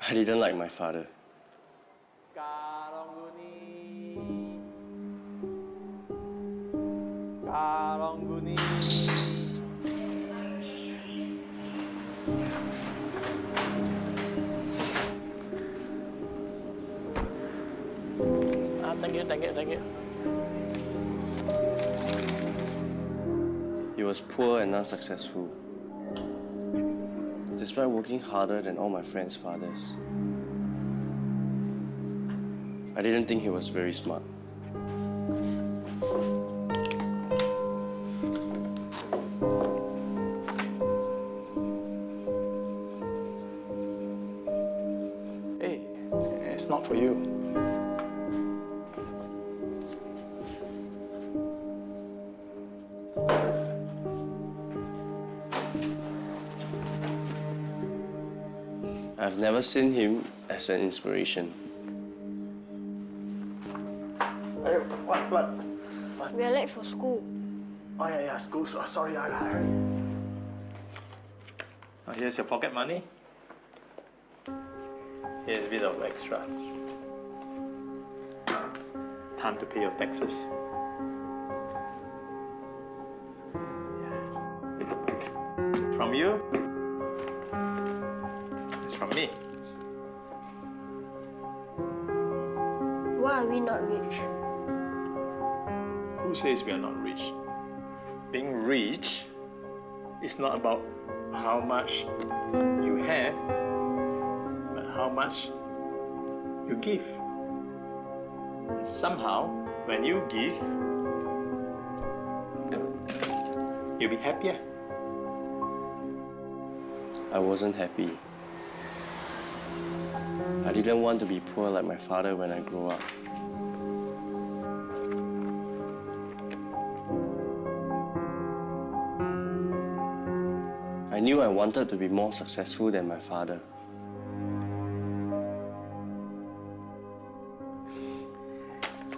I didn't like my father. Thank you. He was poor and unsuccessful, despite working harder than all my friends' fathers. I didn't think he was very smart. Hey, it's not for you. I've never seen him as an inspiration. Hey, what? We are late for school. Oh, yeah, school. Sorry. Oh, here's your pocket money. Here's a bit of extra. Time to pay your taxes. From you. It's from me. Why are we not rich? Who says we are not rich? Being rich is not about how much you have, but how much you give. And somehow, when you give, you'll be happier. I wasn't happy. I didn't want to be poor like my father when I grow up. I knew I wanted to be more successful than my father.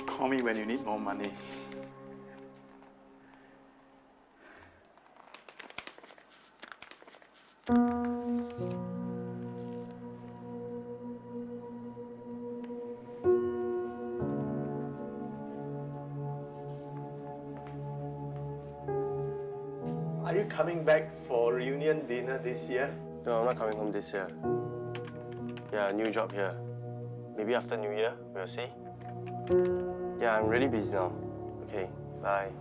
Call me when you need more money. Are you coming back for reunion dinner this year? No, I'm not coming home this year. Yeah, new job here. Maybe after New Year, we'll see. Yeah, I'm really busy now. Okay, bye.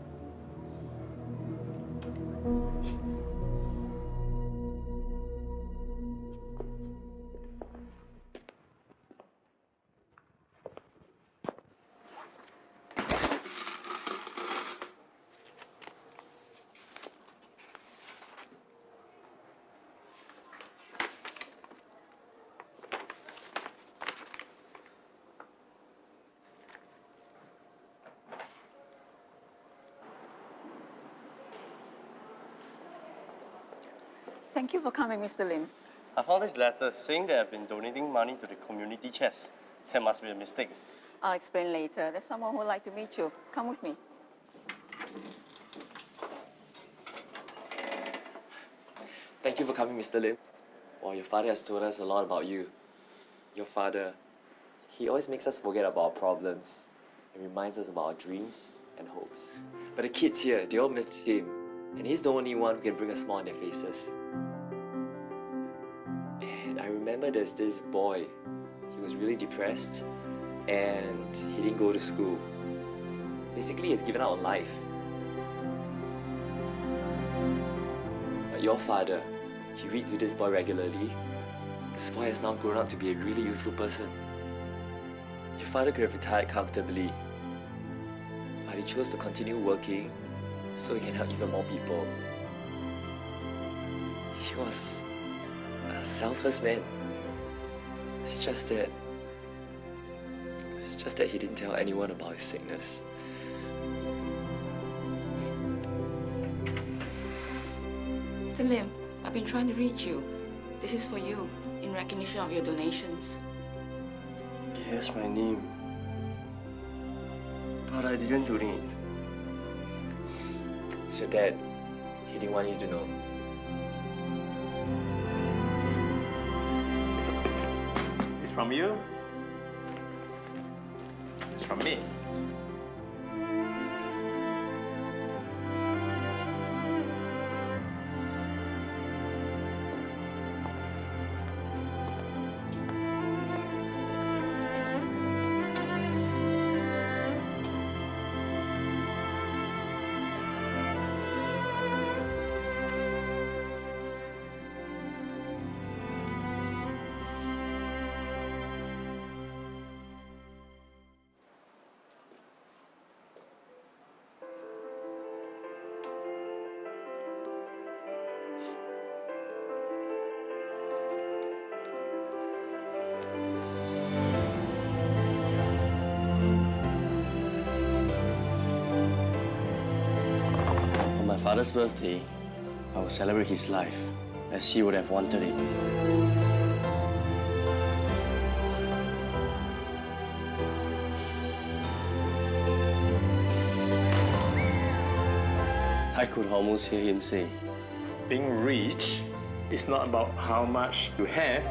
Thank you for coming, Mr. Lim. I found this letter saying that I've been donating money to the community chest. There must be a mistake. I'll explain later. There's someone who would like to meet you. Come with me. Thank you for coming, Mr. Lim. Well, your father has told us a lot about you. Your father, he always makes us forget about our problems and reminds us about our dreams and hopes. But the kids here, they all miss him, and he's the only one who can bring a smile on their faces. And I remember there's this boy. He was really depressed, and he didn't go to school. Basically, he's given up on life. But your father, he reads to this boy regularly. This boy has now grown up to be a really useful person. Your father could have retired comfortably, but he chose to continue working so he can help even more people. He was a selfless man. It's just that he didn't tell anyone about his sickness. Mr. Lim, I've been trying to reach you. This is for you, in recognition of your donations. Yes, my name. But I didn't donate. It's your dad. He didn't want you to know. from you. It's from me. On my father's birthday, I will celebrate his life as he would have wanted it. I could almost hear him say, Being rich is not about how much you have,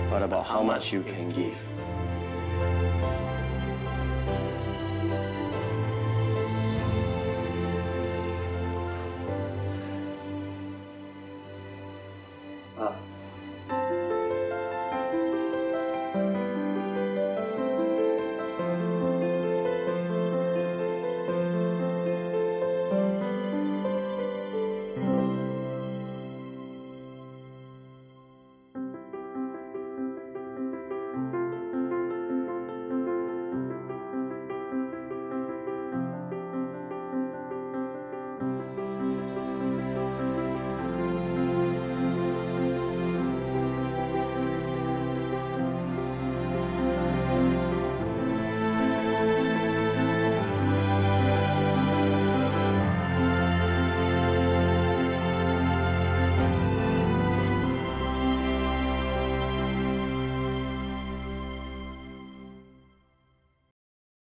but about how much you can give.